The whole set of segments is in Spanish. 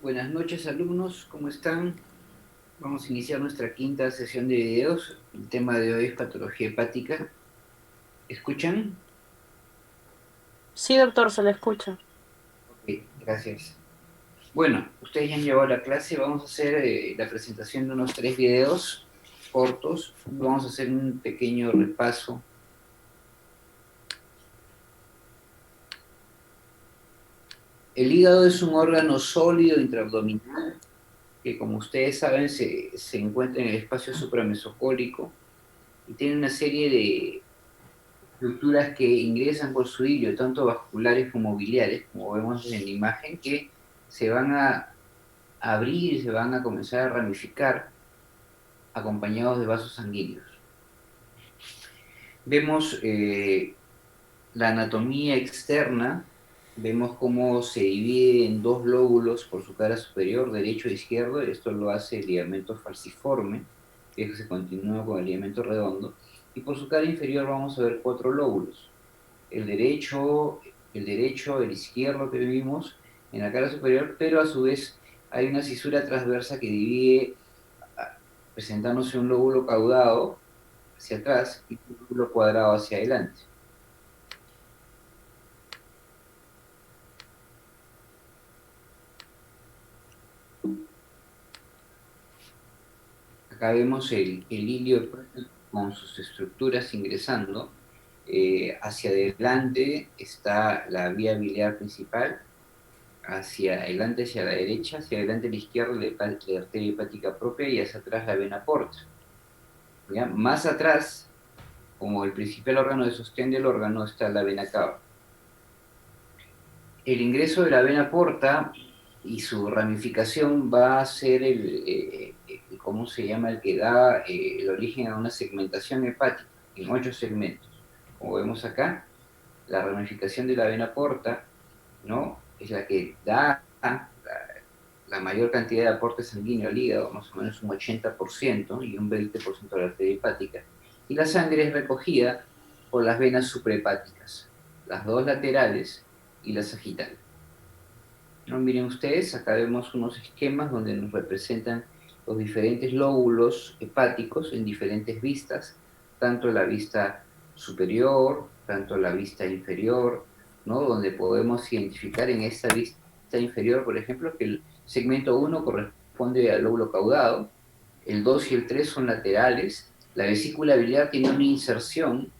Buenas noches, alumnos, ¿cómo están? Vamos a iniciar nuestra quinta sesión de videos. El tema de hoy es patología hepática. ¿Escuchan? Sí, doctor, se le escucha. Ok, gracias. Bueno, ustedes ya han llevado la clase. Vamos a hacer la presentación de unos 3 videos cortos. Vamos a hacer un pequeño repaso. El hígado es un órgano sólido intraabdominal que, como ustedes saben, se encuentra en el espacio supramesocólico y tiene una serie de estructuras que ingresan por su hilio, tanto vasculares como biliares, como vemos en la imagen, que se van a abrir, se van a comenzar a ramificar acompañados de vasos sanguíneos. Vemos la anatomía externa, vemos cómo se divide en dos lóbulos por su cara superior, derecho e izquierdo. Esto lo hace el ligamento falciforme, que se continúa con el ligamento redondo, y por su cara inferior vamos a ver 4 lóbulos: el derecho, el izquierdo que vimos en la cara superior, pero a su vez hay una cisura transversa que divide, presentándose un lóbulo caudado hacia atrás y un lóbulo cuadrado hacia adelante. Acá vemos el hilio hepático con sus estructuras ingresando. Hacia adelante está la vía biliar principal, hacia adelante, hacia la derecha, hacia adelante a la izquierda la arteria hepática propia y hacia atrás la vena porta. ¿Ya? Más atrás, como el principal órgano de sostén del órgano, está la vena cava. El ingreso de la vena porta y su ramificación va a ser ¿cómo se llama? El que da el origen a una segmentación hepática en 8 segmentos. Como vemos acá, la ramificación de la vena porta, ¿no? Es la que da la mayor cantidad de aporte sanguíneo al hígado, más o menos un 80% y un 20% de la arteria hepática. Y la sangre es recogida por las venas suprahepáticas, las dos laterales y la sagital. ¿No? Miren ustedes, acá vemos unos esquemas donde nos representan los diferentes lóbulos hepáticos en diferentes vistas, tanto la vista superior, tanto la vista inferior, ¿no? Donde podemos identificar en esta vista inferior, por ejemplo, que el segmento 1 corresponde al lóbulo caudado, el 2 y el 3 son laterales, la vesícula biliar tiene una inserción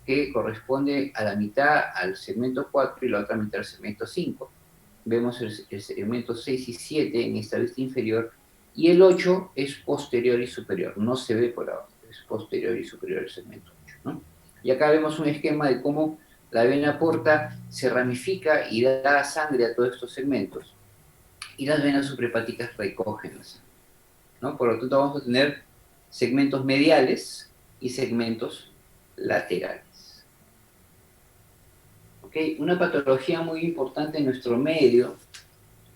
que corresponde a la mitad al segmento 4 y la otra mitad al segmento 5. Vemos el segmento 6 y 7 en esta vista inferior, y el 8 es posterior y superior, no se ve por abajo, es posterior y superior el segmento 8, ¿no? Y acá vemos un esquema de cómo la vena porta se ramifica y da sangre a todos estos segmentos, y las venas suprahepáticas recogen la sangre, ¿no? Por lo tanto, vamos a tener segmentos mediales y segmentos laterales. ¿Okay? Una patología muy importante en nuestro medio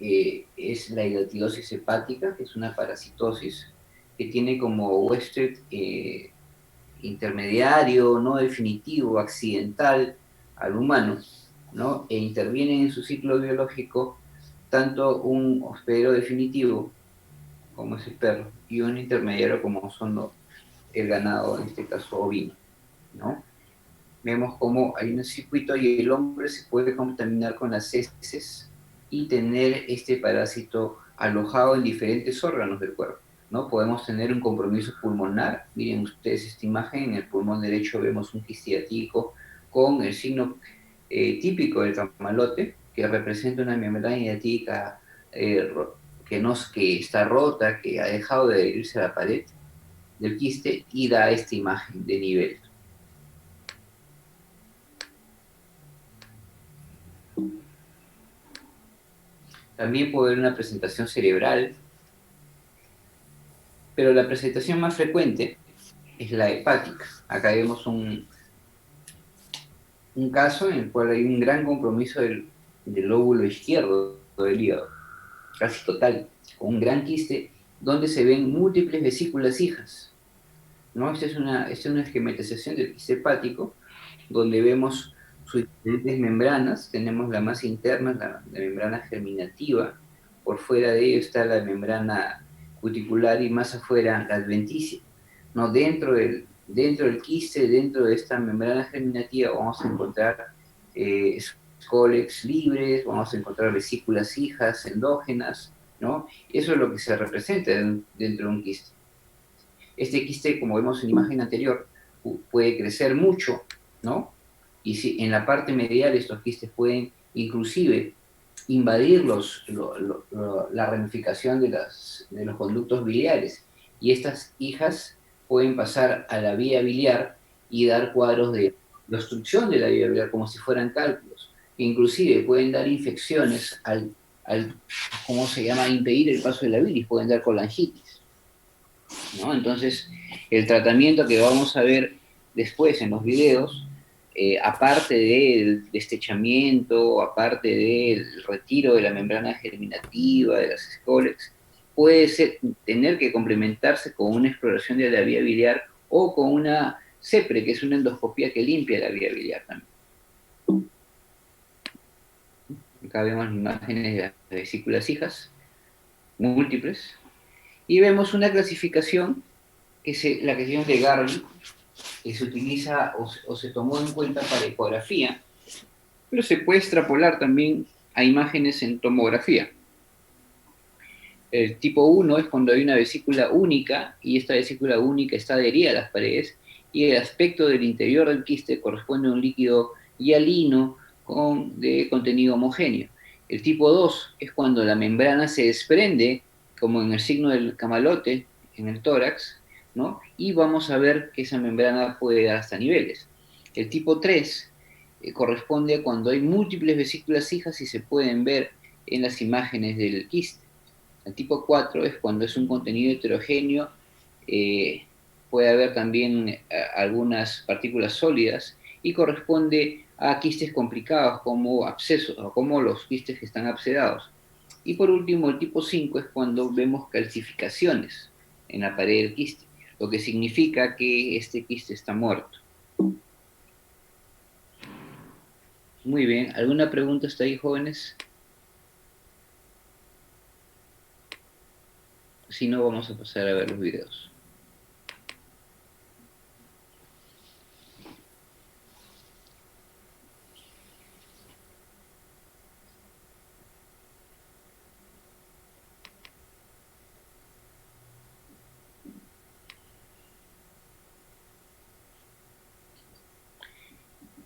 es la hidatidosis hepática, que es una parasitosis que tiene como huésped intermediario, no definitivo, accidental al humano, ¿no? E intervienen en su ciclo biológico tanto un hospedero definitivo, como es el perro, y un intermediario, como son el ganado, en este caso ovino, ¿no? Vemos cómo hay un circuito y el hombre se puede contaminar con las heces y tener este parásito alojado en diferentes órganos del cuerpo, ¿no? Podemos tener un compromiso pulmonar. Miren ustedes esta imagen, en el pulmón derecho vemos un quistiático con el signo típico del camalote, que representa una membrana hiatídica eh, que está rota, que ha dejado de adherirse a la pared del quiste y da esta imagen de nivel. También puede haber una presentación cerebral, pero la presentación más frecuente es la hepática. Acá vemos un caso en el cual hay un gran compromiso del lóbulo izquierdo del hígado, casi total, con un gran quiste donde se ven múltiples vesículas hijas, ¿no? Esta es una esquematización del quiste hepático, donde vemos sus diferentes membranas. Tenemos la más interna, la membrana germinativa, por fuera de ello está la membrana cuticular y más afuera la adventicia. ¿No? Dentro del quiste, dentro de esta membrana germinativa, vamos a encontrar cólex libres, vamos a encontrar vesículas hijas endógenas, ¿no? Eso es lo que se representa dentro de un quiste. Este quiste, como vemos en la imagen anterior, puede crecer mucho, ¿no? Y si en la parte medial estos quistes pueden inclusive invadir la ramificación de los conductos biliares. Y estas hijas pueden pasar a la vía biliar y dar cuadros de obstrucción de la vía biliar, como si fueran cálculos. Inclusive pueden dar infecciones ¿cómo se llama?, impedir el paso de la bilis, pueden dar colangitis, ¿no? Entonces, el tratamiento que vamos a ver después en los videos, aparte del destechamiento, aparte del retiro de la membrana germinativa, de las escólex, puede tener que complementarse con una exploración de la vía biliar o con una CEPRE, que es una endoscopía que limpia la vía biliar también. Acá vemos imágenes de las vesículas hijas múltiples y vemos una clasificación que es la que se llama de Garvey, que se utiliza o se tomó en cuenta para ecografía, pero se puede extrapolar también a imágenes en tomografía. El tipo 1 es cuando hay una vesícula única y esta vesícula única está adherida a las paredes y el aspecto del interior del quiste corresponde a un líquido hialino de contenido homogéneo. El tipo 2 es cuando la membrana se desprende, como en el signo del camalote, en el tórax, ¿no? Y vamos a ver que esa membrana puede dar hasta niveles. El tipo 3 corresponde a cuando hay múltiples vesículas hijas y se pueden ver en las imágenes del quiste. El tipo 4 es cuando es un contenido heterogéneo, puede haber también algunas partículas sólidas y corresponde a quistes complicados como abscesos o como los quistes que están abscedados. Y por último, el tipo 5 es cuando vemos calcificaciones en la pared del quiste, lo que significa que este quiste está muerto. Muy bien, ¿alguna pregunta hasta ahí, jóvenes? Si no, vamos a pasar a ver los videos.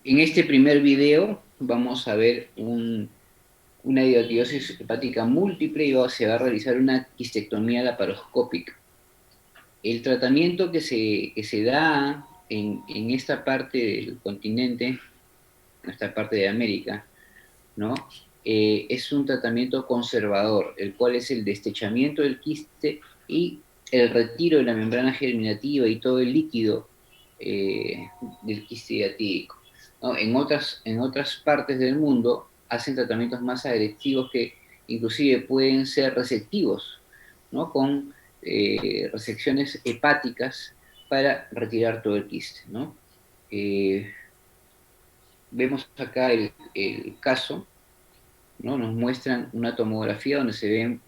En este primer video vamos a ver una hidatidosis hepática múltiple y se va a realizar una quistectomía laparoscópica. El tratamiento que se da en esta parte del continente, en esta parte de América, ¿no? Es un tratamiento conservador, el cual es el destechamiento del quiste y el retiro de la membrana germinativa y todo el líquido del quiste hiatídico, ¿no? En otras partes del mundo hacen tratamientos más agresivos que inclusive pueden ser resectivos, ¿no? Con resecciones hepáticas para retirar todo el quiste, ¿no? Vemos acá el caso, ¿no? Nos muestran una tomografía donde se ven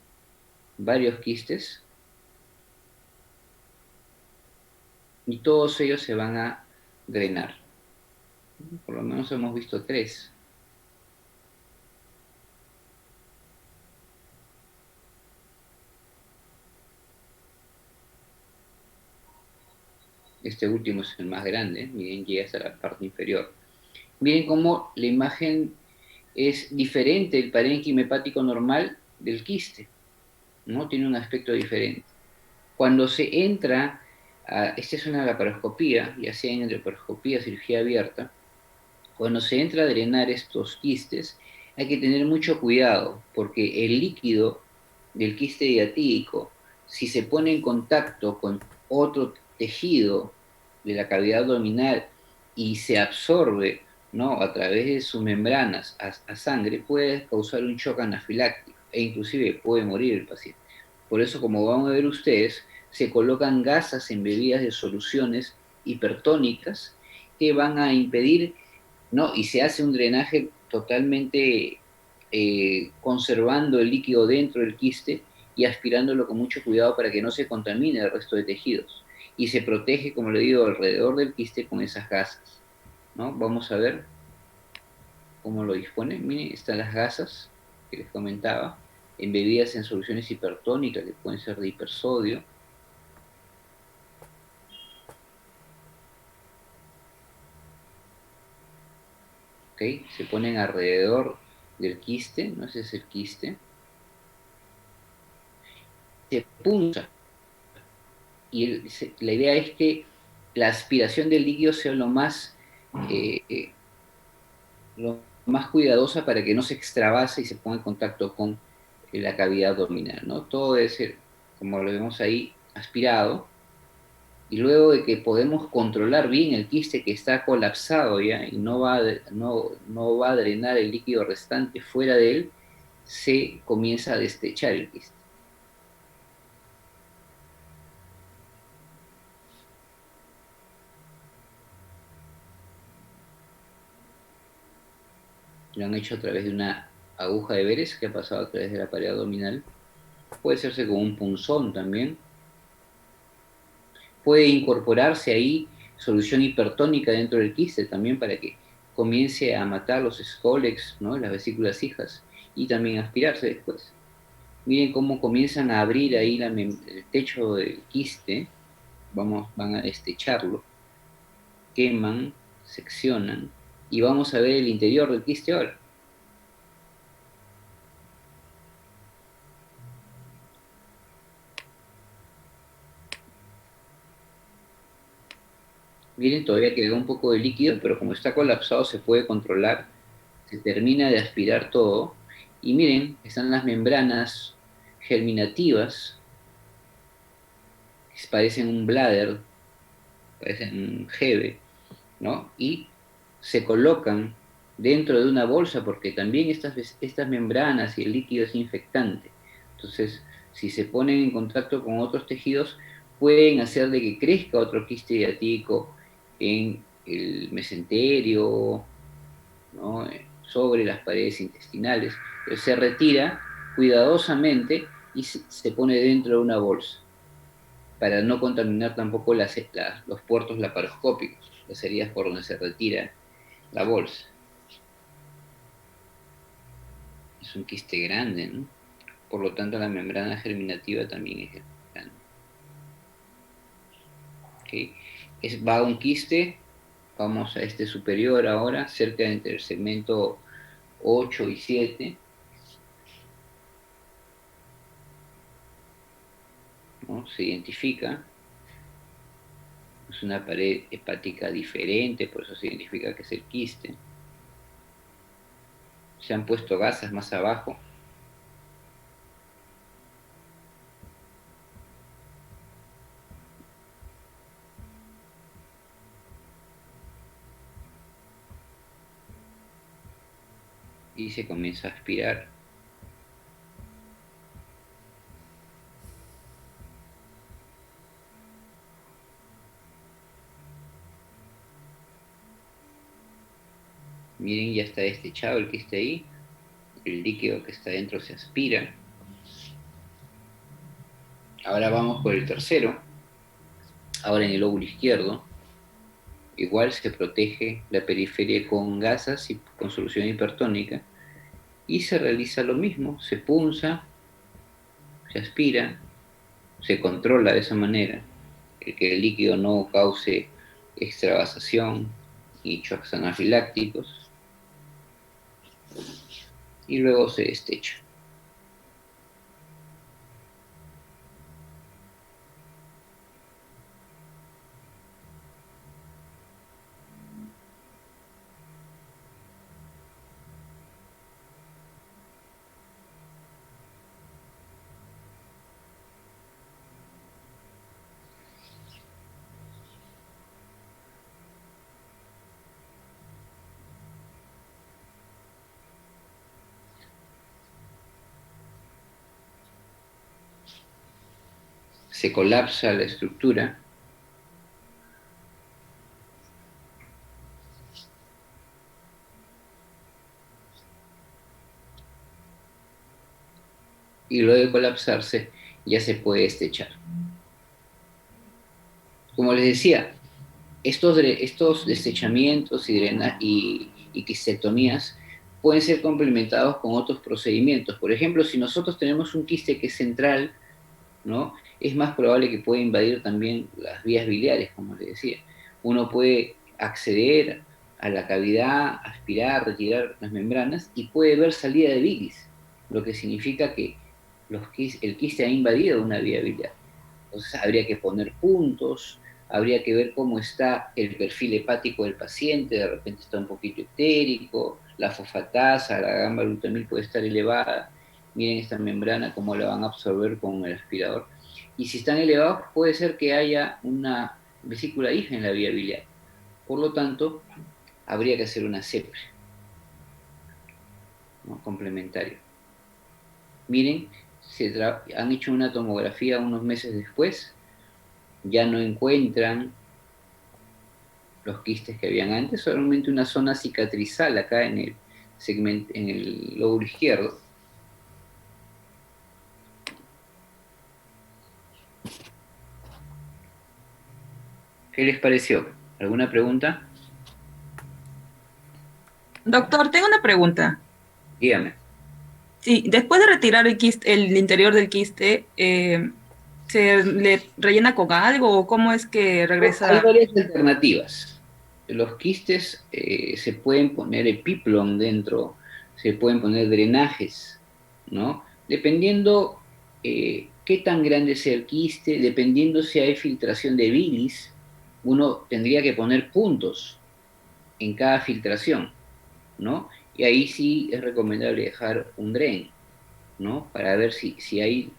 varios quistes y todos ellos se van a drenar. Por lo menos hemos visto 3. Este último es el más grande, miren, llega hasta la parte inferior. Miren cómo la imagen es diferente del parénquima hepático normal del quiste, ¿no? Tiene un aspecto diferente. Cuando se entra, esta es una laparoscopía, ya sea en laparoscopía, cirugía abierta, cuando se entra a drenar estos quistes, hay que tener mucho cuidado, porque el líquido del quiste diatídico, si se pone en contacto con otro tejido de la cavidad abdominal y se absorbe, ¿no?, a través de sus membranas a sangre, puede causar un shock anafiláctico e inclusive puede morir el paciente. Por eso, como van a ver ustedes, se colocan gasas embebidas de soluciones hipertónicas que van a impedir, ¿no? Y se hace un drenaje totalmente conservando el líquido dentro del quiste y aspirándolo con mucho cuidado para que no se contamine el resto de tejidos. Y se protege, como le digo, alrededor del quiste con esas gasas, ¿no? Vamos a ver cómo lo dispone. Miren, están las gasas que les comentaba, embebidas en soluciones hipertónicas que pueden ser de hipersodio. ¿Ok? Se ponen alrededor del quiste, ¿no? Ese es el quiste. Se punza. Y la idea es que la aspiración del líquido sea lo más cuidadosa para que no se extravase y se ponga en contacto con la cavidad abdominal, ¿no? Todo debe ser, como lo vemos ahí, aspirado. Y luego de que podemos controlar bien el quiste que está colapsado ya y no va a drenar el líquido restante fuera de él, se comienza a destechar el quiste. Lo han hecho a través de una aguja de Veres que ha pasado a través de la pared abdominal. Puede hacerse con un punzón también. Puede incorporarse ahí solución hipertónica dentro del quiste también para que comience a matar los scolex, ¿no? Las vesículas hijas, y también aspirarse después. Miren cómo comienzan a abrir ahí el techo del quiste, van a destecharlo, queman, seccionan, y vamos a ver el interior del quiste ahora. Miren, todavía queda un poco de líquido, pero como está colapsado se puede controlar, se termina de aspirar todo, y miren, están las membranas germinativas, que parecen un bladder, parecen un jeve, ¿no? Y se colocan dentro de una bolsa porque también estas membranas y el líquido es infectante. Entonces, si se ponen en contacto con otros tejidos, pueden hacer de que crezca otro quiste diatídico en el mesenterio, ¿no? Sobre las paredes intestinales. Entonces, se retira cuidadosamente y se pone dentro de una bolsa para no contaminar tampoco los puertos laparoscópicos, las heridas por donde se retira la bolsa. Es un quiste grande, ¿no? Por lo tanto, la membrana germinativa también es grande. ¿Okay? Va a un quiste, vamos a este superior ahora, cerca entre el segmento 8 y 7, ¿no? Se identifica, es una pared hepática diferente, por eso se identifica que es el quiste. Se han puesto gasas más abajo. Y se comienza a aspirar. Miren, ya está destechado el que está ahí. El líquido que está dentro se aspira. Ahora vamos por el tercero. Ahora en el lóbulo izquierdo. Igual se protege la periferia con gasas y con solución hipertónica. Y se realiza lo mismo. Se punza, se aspira, se controla de esa manera. Que el líquido no cause extravasación y shocks anafilácticos. Y luego se destecha. Se colapsa la estructura. y luego de colapsarse ya se puede estrechar. Como les decía, estos destrechamientos y quistectomías pueden ser complementados con otros procedimientos. Por ejemplo, si nosotros tenemos un quiste que es central, ¿no? Es más probable que pueda invadir también las vías biliares, como les decía. Uno puede acceder a la cavidad, aspirar, retirar las membranas y puede ver salida de bilis, lo que significa que el quiste ha invadido una vía biliar. Entonces habría que poner puntos, habría que ver cómo está el perfil hepático del paciente, de repente está un poquito ictérico, la fosfatasa, la gamma glutamil puede estar elevada, miren esta membrana, cómo la van a absorber con el aspirador. Y si están elevados, puede ser que haya una vesícula hija en la vía biliar. Por lo tanto, habría que hacer una CEPRE, ¿no? Complementario. Miren, han hecho una tomografía unos meses después, ya no encuentran los quistes que habían antes, solamente una zona cicatrizal acá en el segmento, en el lóbulo izquierdo. ¿Qué les pareció? ¿Alguna pregunta? Doctor, tengo una pregunta. Dígame. Sí, después de retirar el interior del quiste, ¿se le rellena con algo o cómo es que Hay regresa? varias alternativas. Los quistes se pueden poner epiplom dentro, se pueden poner drenajes, ¿no? Dependiendo qué tan grande sea el quiste, dependiendo si hay filtración de bilis, uno tendría que poner puntos en cada filtración, ¿no? Y ahí sí es recomendable dejar un dren, ¿no? Para ver si hay,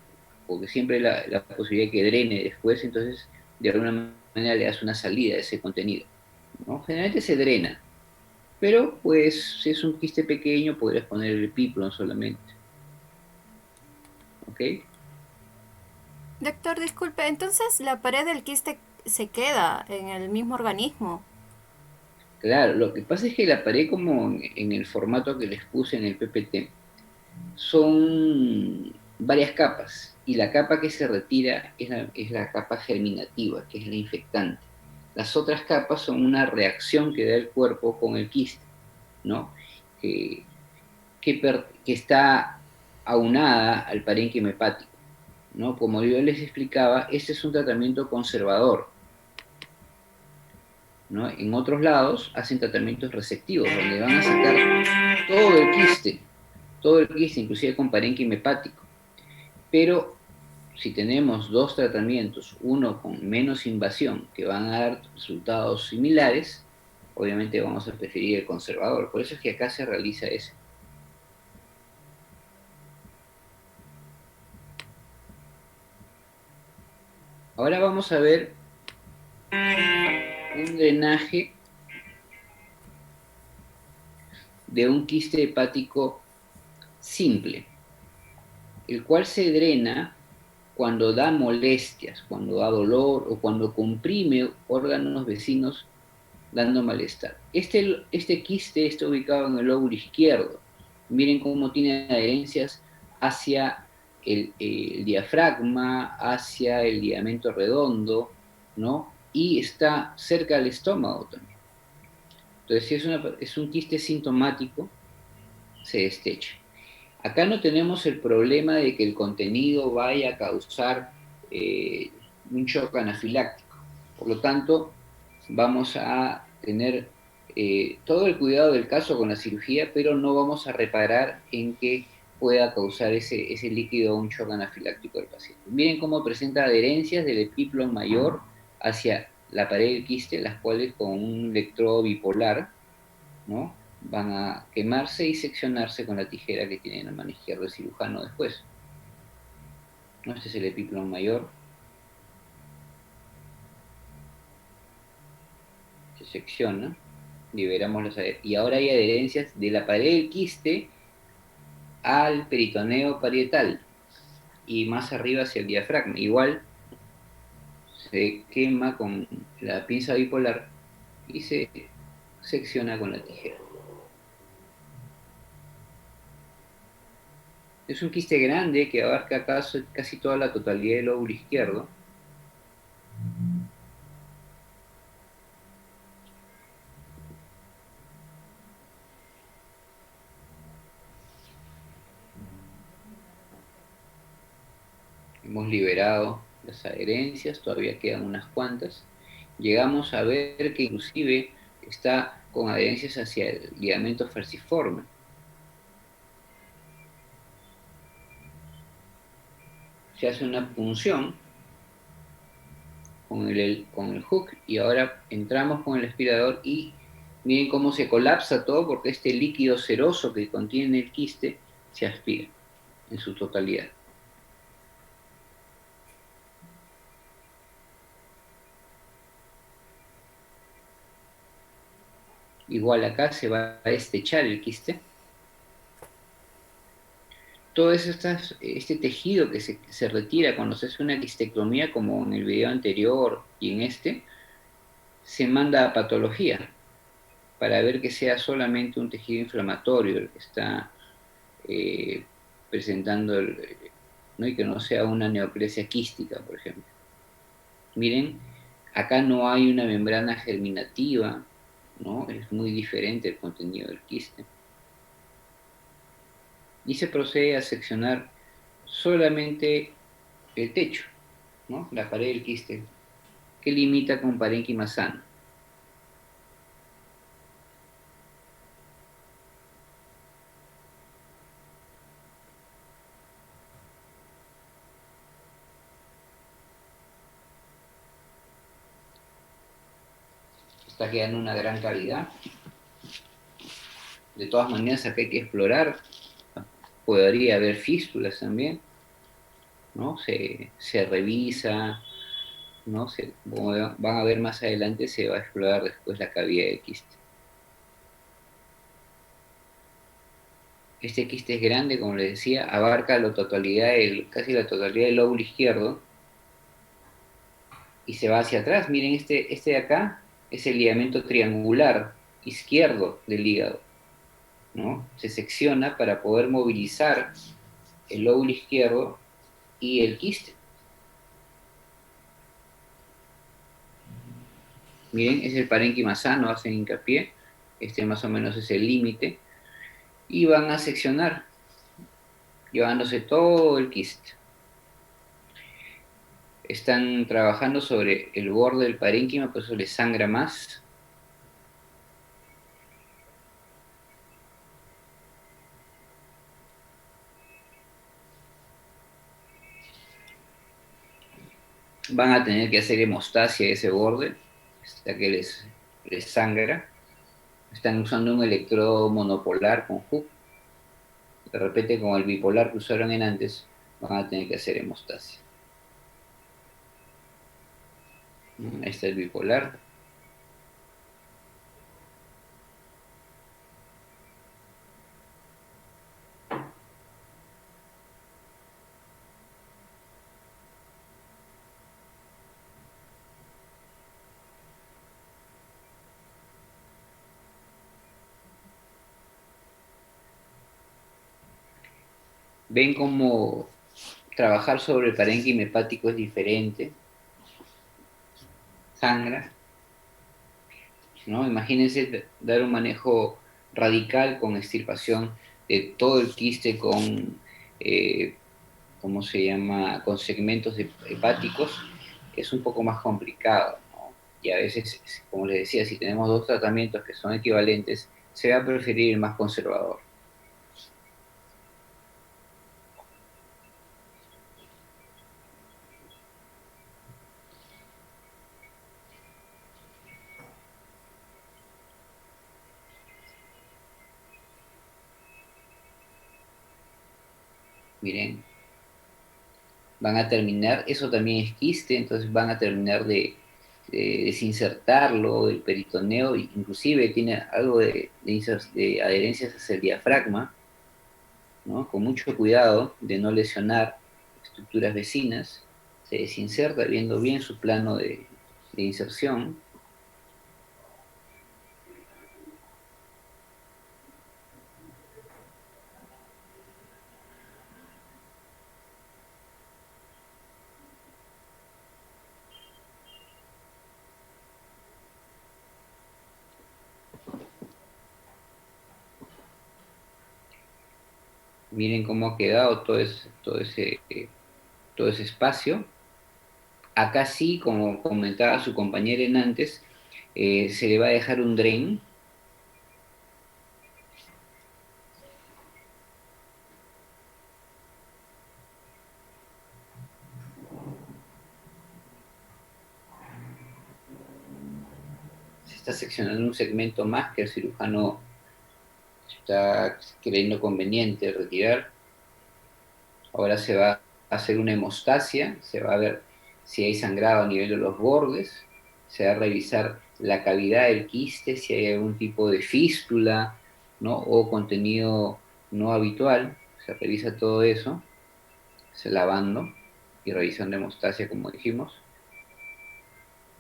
porque siempre hay la posibilidad que drene después, entonces de alguna manera le das una salida a ese contenido, ¿no? Generalmente se drena, pero pues si es un quiste pequeño podrías poner el piplon solamente, ¿ok? Doctor, disculpe, entonces la pared del quiste se queda en el mismo organismo. Claro, lo que pasa es que la pared como en el formato que les puse en el PPT, son varias capas y la capa que se retira es la capa germinativa, que es la infectante. Las otras capas son una reacción que da el cuerpo con el quiste, ¿no? Que, que está aunada al parénquima hepático, ¿no? Como yo les explicaba, este es un tratamiento conservador, ¿no? En otros lados hacen tratamientos receptivos, donde van a sacar todo el quiste, inclusive con parénquima hepático. Pero si tenemos dos tratamientos, uno con menos invasión, que van a dar resultados similares, obviamente vamos a preferir el conservador. Por eso es que acá se realiza ese. Ahora vamos a ver un drenaje de un quiste hepático simple, el cual se drena cuando da molestias, cuando da dolor o cuando comprime órganos vecinos dando malestar. Este quiste está ubicado en el lóbulo izquierdo. Miren cómo tiene adherencias hacia el diafragma, hacia el ligamento redondo, ¿no? Y está cerca del estómago también. Entonces, si es un quiste sintomático, se destecha. Acá no tenemos el problema de que el contenido vaya a causar un shock anafiláctico. Por lo tanto, vamos a tener todo el cuidado del caso con la cirugía, pero no vamos a reparar en que pueda causar ese líquido un shock anafiláctico del paciente. Miren cómo presenta adherencias del epiplon mayor hacia la pared del quiste, las cuales con un electrodo bipolar, ¿no? Van a quemarse y seccionarse con la tijera que tiene en la mano izquierda el cirujano después, ¿no? Este es el epiplon mayor, se secciona, liberamos las adherencias, y ahora hay adherencias de la pared del quiste al peritoneo parietal y más arriba hacia el diafragma. Igual se quema con la pinza bipolar y se secciona con la tijera. Es un quiste grande que abarca casi toda la totalidad del lóbulo izquierdo. Hemos liberado las adherencias, todavía quedan unas cuantas. Llegamos a ver que inclusive está con adherencias hacia el ligamento falciforme. Se hace una punción con el hook y ahora entramos con el aspirador y miren cómo se colapsa todo porque este líquido ceroso que contiene el quiste se aspira en su totalidad. Igual acá se va a estrechar el quiste. Todo este tejido que se retira cuando se hace una quistectomía, como en el video anterior y en este, se manda a patología para ver que sea solamente un tejido inflamatorio el que está eh, presentando, ¿no? Y que no sea una neoplasia quística, por ejemplo. Miren, acá no hay una membrana germinativa, ¿no? Es muy diferente el contenido del quiste. Y se procede a seccionar solamente el techo, ¿no? La pared del quiste, que limita con parénquima sano. Está quedando una gran calidad. De todas maneras, acá hay que explorar. Podría haber fístulas también, ¿no? Se revisa, ¿no? Como van a ver más adelante, se va a explorar después la cavidad del quiste. Este quiste es grande, como les decía, abarca casi la totalidad del lóbulo izquierdo y se va hacia atrás. Miren, este de acá es el ligamento triangular izquierdo del hígado, ¿no? Se secciona para poder movilizar el lóbulo izquierdo y el quiste. Miren, es el parénquima sano, hacen hincapié. Este más o menos es el límite. Y van a seccionar, llevándose todo el quiste. Están trabajando sobre el borde del parénquima, por eso les sangra más. Van a tener que hacer hemostasia a ese borde, hasta que les sangra. Están usando un electrodo monopolar con hook. De repente, con el bipolar que usaron en antes, van a tener que hacer hemostasia. Ahí está el bipolar. Ven cómo trabajar sobre el parénquima hepático es diferente. Sangra, ¿no? Imagínense dar un manejo radical con extirpación de todo el quiste con, ¿cómo se llama?, con segmentos hepáticos, es un poco más complicado, ¿no? Y a veces, como les decía, si tenemos dos tratamientos que son equivalentes, se va a preferir el más conservador. Miren, van a terminar, eso también es quiste, entonces van a terminar de desinsertarlo del peritoneo, inclusive tiene algo de adherencias hacia el diafragma, ¿no? Con mucho cuidado de no lesionar estructuras vecinas, se desinserta viendo bien su plano de inserción. Miren cómo ha quedado todo ese espacio. Acá sí, como comentaba su compañera en antes, se le va a dejar un drain. Se está seccionando un segmento más que el cirujano está creyendo conveniente retirar. Ahora se va a hacer una hemostasia, se va a ver si hay sangrado a nivel de los bordes, se va a revisar la cavidad del quiste, si hay algún tipo de fístula, ¿no? O contenido no habitual. Se revisa todo eso, se lavando y revisando hemostasia, como dijimos.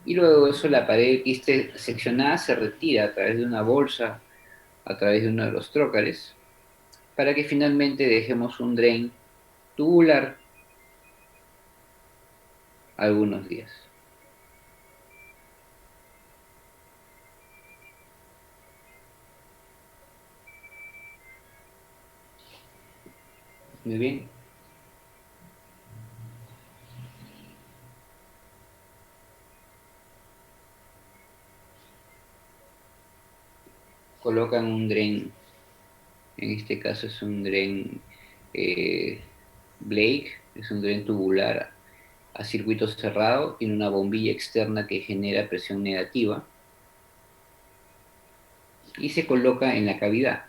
Y luego de eso la pared del quiste seccionada se retira a través de una bolsa, a través de uno de los trócares, para que finalmente dejemos un drain tubular algunos días. Muy bien. Colocan un drain, en este caso es un drain eh, Blake, es un drain tubular a circuito cerrado, tiene una bombilla externa que genera presión negativa y se coloca en la cavidad.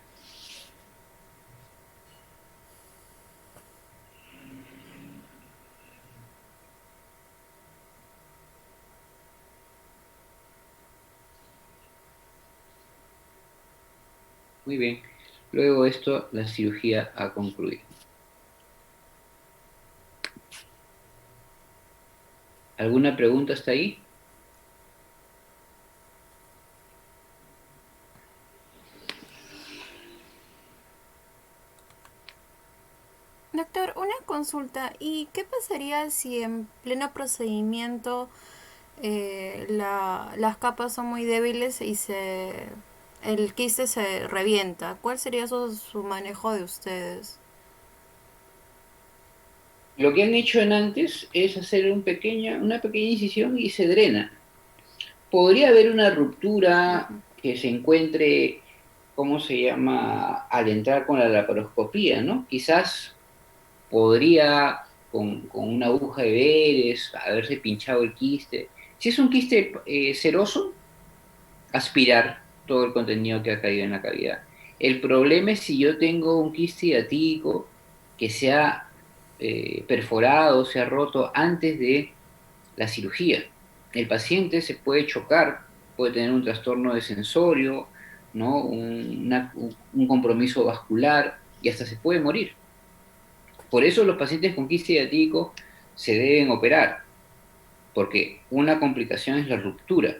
Muy bien. Luego de esto, la cirugía ha concluido. ¿Alguna pregunta hasta ahí? Doctor, una consulta. ¿Y qué pasaría si en pleno procedimiento las capas son muy débiles y el quiste se revienta? ¿Cuál sería su manejo de ustedes? Lo que han hecho en antes es hacer una pequeña incisión y se drena. Podría haber una ruptura Ujú. que se encuentre, ¿cómo se llama?, al entrar con la laparoscopía, ¿no? Quizás podría, con una aguja de Beres, haberse pinchado el quiste. Si es un quiste seroso, aspirar todo el contenido que ha caído en la cavidad. El problema es si yo tengo un quiste hiatídico que se ha perforado, se ha roto antes de la cirugía. El paciente se puede chocar, puede tener un trastorno de sensorio, ¿no? Un compromiso vascular y hasta se puede morir. Por eso los pacientes con quiste hiatídico se deben operar, porque una complicación es la ruptura.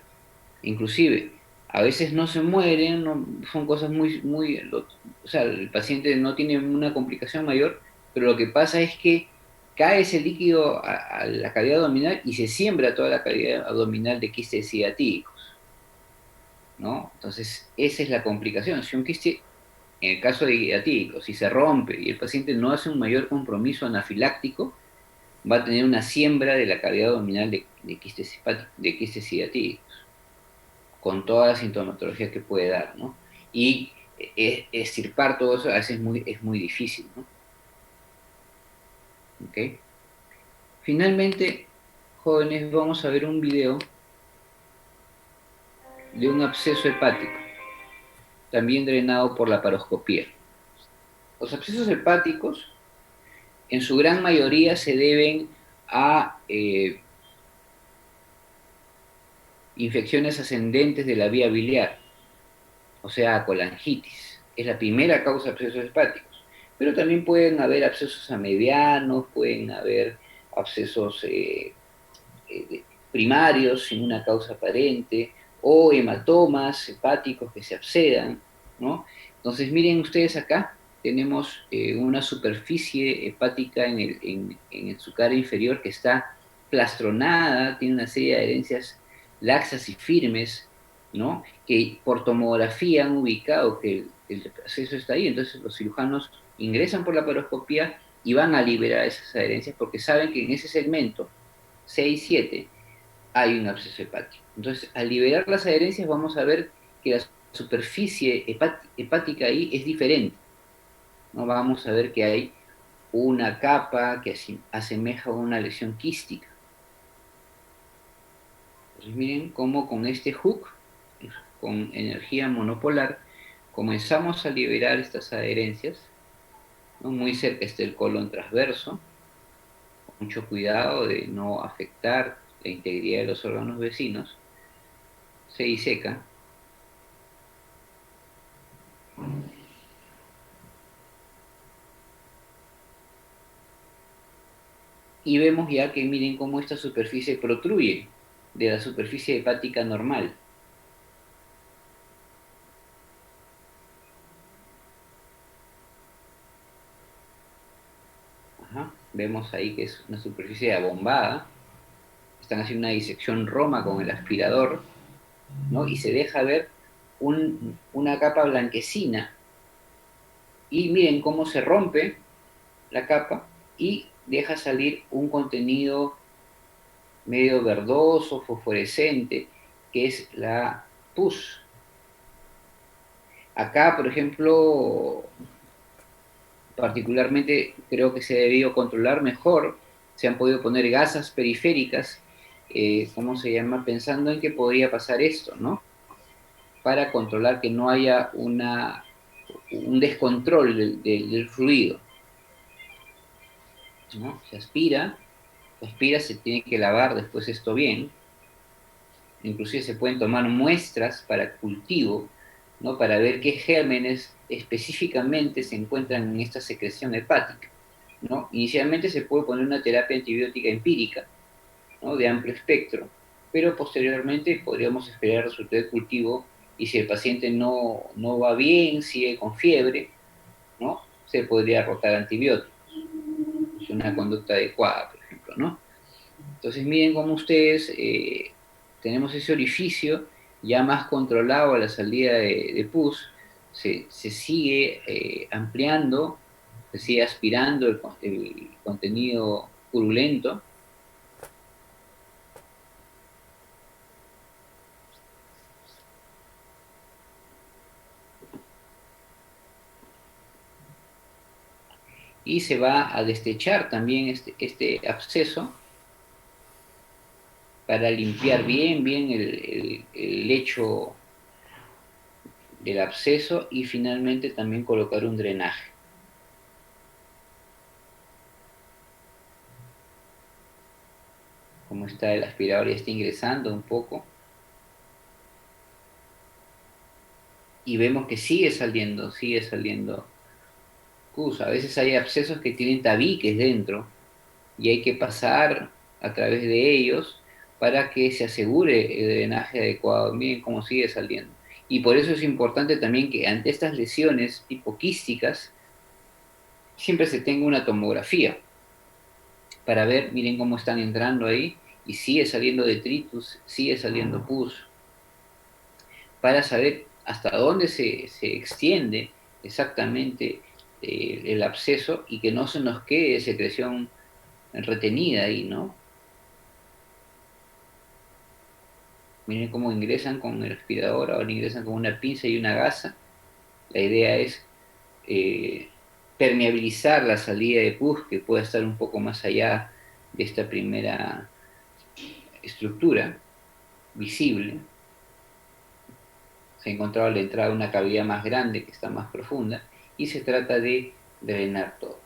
Inclusive, a veces no se mueren, son cosas o sea, el paciente no tiene una complicación mayor, pero lo que pasa es que cae ese líquido a la cavidad abdominal y se siembra toda la cavidad abdominal de quistes ciatídicos, ¿no? Entonces, esa es la complicación. Si un quiste, en el caso de ciatídico, si se rompe y el paciente no hace un mayor compromiso anafiláctico, va a tener una siembra de la cavidad abdominal de quistes ciatídicos con toda la sintomatología que puede dar, ¿no? Y extirpar todo eso a veces es muy difícil, ¿no? ¿Ok? Finalmente, jóvenes, vamos a ver un video de un absceso hepático, también drenado por la paroscopía. Los abscesos hepáticos, en su gran mayoría, se deben a infecciones ascendentes de la vía biliar, o sea, a colangitis. Es la primera causa de abscesos hepáticos. Pero también pueden haber abscesos a medianos, pueden haber abscesos primarios sin una causa aparente, o hematomas hepáticos que se abscedan, ¿no? Entonces, miren ustedes acá, tenemos una superficie hepática en su cara inferior que está plastronada, tiene una serie de adherencias laxas y firmes, ¿no? Que por tomografía han ubicado que el absceso está ahí. Entonces los cirujanos ingresan por la paroscopía y van a liberar esas adherencias porque saben que en ese segmento 6, 7 hay un absceso hepático. Entonces, al liberar las adherencias vamos a ver que la superficie hepática ahí es diferente, ¿no? Vamos a ver que hay una capa que asemeja a una lesión quística. Entonces, miren cómo con este hook, con energía monopolar, comenzamos a liberar estas adherencias, ¿no? Muy cerca está el colon transverso, mucho cuidado de no afectar la integridad de los órganos vecinos, se diseca. Y vemos ya que miren cómo esta superficie protruye de la superficie hepática normal. Ajá. Vemos ahí que es una superficie abombada. Están haciendo una disección roma con el aspirador, ¿no? Y se deja ver una capa blanquecina. Y miren cómo se rompe la capa y deja salir un contenido medio verdoso, fosforescente, que es la pus. Acá, por ejemplo, particularmente creo que se ha debido controlar mejor, se han podido poner gasas periféricas, ¿cómo se llama? Pensando en que podría pasar esto, ¿no? Para controlar que no haya un descontrol del fluido, ¿no? Se aspira, se tiene que lavar después esto bien, inclusive se pueden tomar muestras para cultivo, ¿no? Para ver qué gérmenes específicamente se encuentran en esta secreción hepática, ¿no? Inicialmente se puede poner una terapia antibiótica empírica, ¿no? De amplio espectro, pero posteriormente podríamos esperar el resultado de cultivo y si el paciente no va bien, sigue con fiebre, ¿no? Se podría rotar antibióticos. Es una conducta adecuada, por ejemplo, ¿no? Entonces miren cómo ustedes tenemos ese orificio ya más controlado a la salida de pus, se sigue ampliando, se sigue aspirando el contenido purulento. Y se va a destechar también este absceso para limpiar bien el lecho del absceso y finalmente también colocar un drenaje. Como está el aspirador, ya está ingresando un poco. Y vemos que sigue saliendo pus. A veces hay abscesos que tienen tabiques dentro y hay que pasar a través de ellos para que se asegure el drenaje adecuado. Miren cómo sigue saliendo. Y por eso es importante también que ante estas lesiones tipo quísticas, siempre se tenga una tomografía para ver, miren cómo están entrando ahí, y sigue saliendo detritus, sigue saliendo pus, para saber hasta dónde se extiende exactamente el absceso y que no se nos quede secreción retenida ahí, ¿no? Miren cómo ingresan con el aspirador, ahora ingresan con una pinza y una gasa. La idea es eh, permeabilizar la salida de pus, que pueda estar un poco más allá de esta primera estructura visible. Se ha encontrado a la entrada una cavidad más grande que está más profunda y se trata de drenar todo.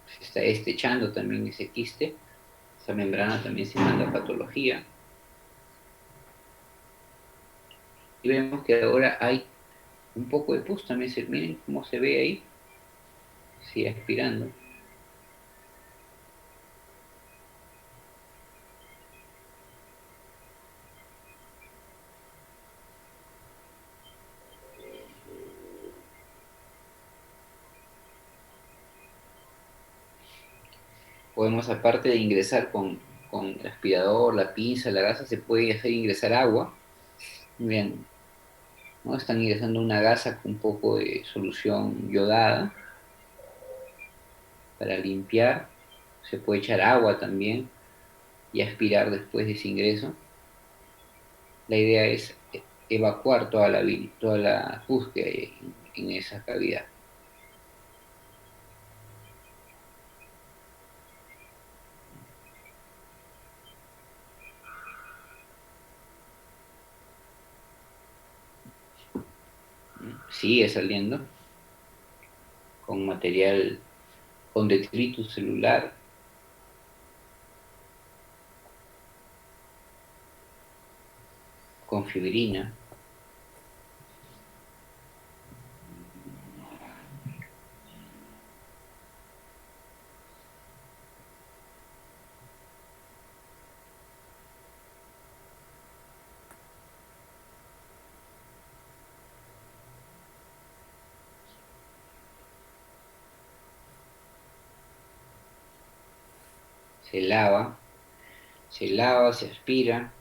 Se está estechando también ese quiste, esa membrana también se manda a patología. Y vemos que ahora hay un poco de pus también, miren cómo se ve ahí, sigue aspirando. Podemos, aparte de ingresar con el aspirador, la pinza, la gasa, se puede hacer ingresar agua. Bien, ¿no? Están ingresando una gasa con un poco de solución yodada para limpiar. Se puede echar agua también y aspirar después de ese ingreso. La idea es evacuar toda la pus que hay en esa cavidad. Sigue saliendo con material, con detritus celular, con fibrina. Se lava, se aspira,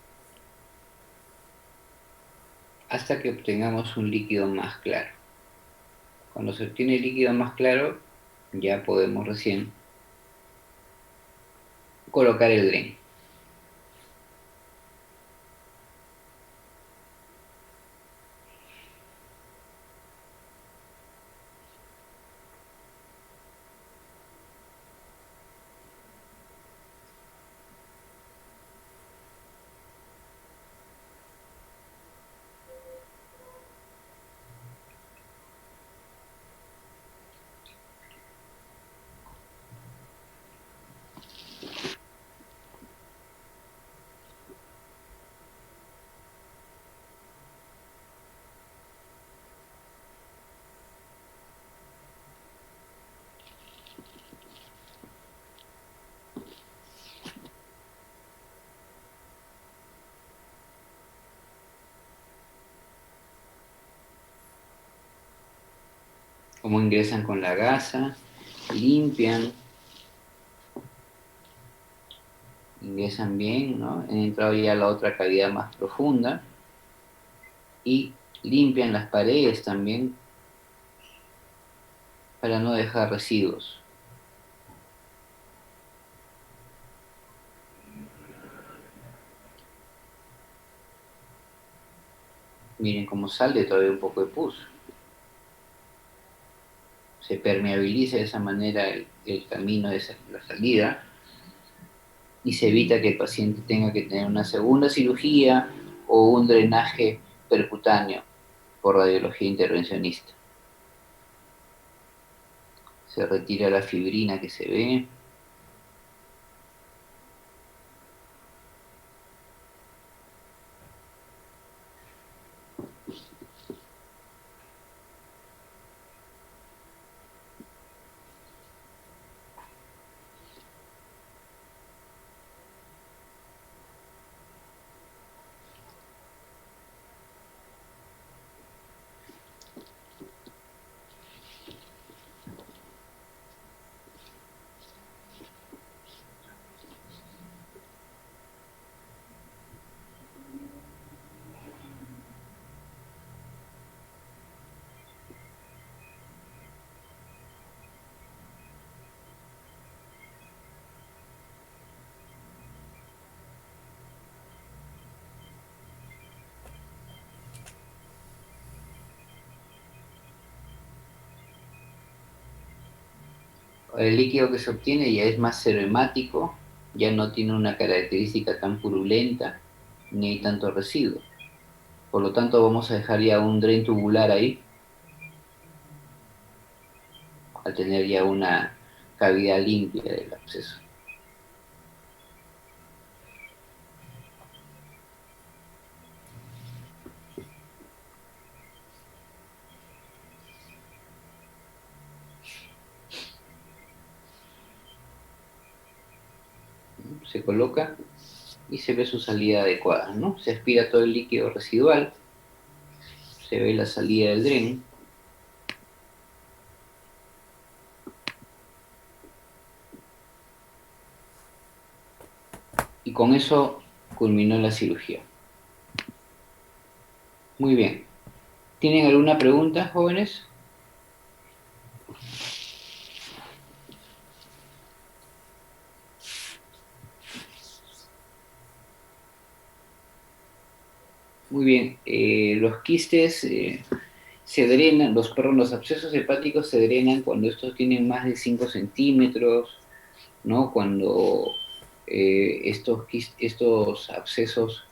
hasta que obtengamos un líquido más claro. Cuando se obtiene el líquido más claro, ya podemos recién colocar el dren. Cómo ingresan con la gasa, limpian, ingresan bien, ¿no? Han entrado ya a la otra cavidad más profunda y limpian las paredes también para no dejar residuos. Miren cómo sale todavía un poco de pus. Se permeabiliza de esa manera el camino de la salida y se evita que el paciente tenga que tener una segunda cirugía o un drenaje percutáneo por radiología intervencionista. Se retira la fibrina que se ve. El líquido que se obtiene ya es más serohemático, ya no tiene una característica tan purulenta, ni hay tanto residuo. Por lo tanto, vamos a dejar ya un dren tubular ahí, al tener ya una cavidad limpia del absceso. Se coloca y se ve su salida adecuada, ¿no? Se aspira todo el líquido residual, se ve la salida del dren. Y con eso culminó la cirugía. Muy bien. ¿Tienen alguna pregunta, jóvenes? Muy bien, los quistes se drenan, los abscesos hepáticos se drenan cuando estos tienen más de 5 centímetros, ¿no? Cuando estos abscesos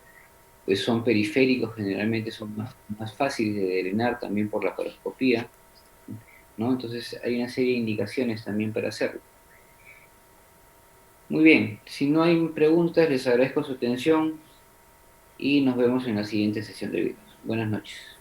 pues, son periféricos, generalmente son más fáciles de drenar también por la laparoscopía, ¿no? Entonces hay una serie de indicaciones también para hacerlo. Muy bien, si no hay preguntas, les agradezco su atención y nos vemos en la siguiente sesión de videos. Buenas noches.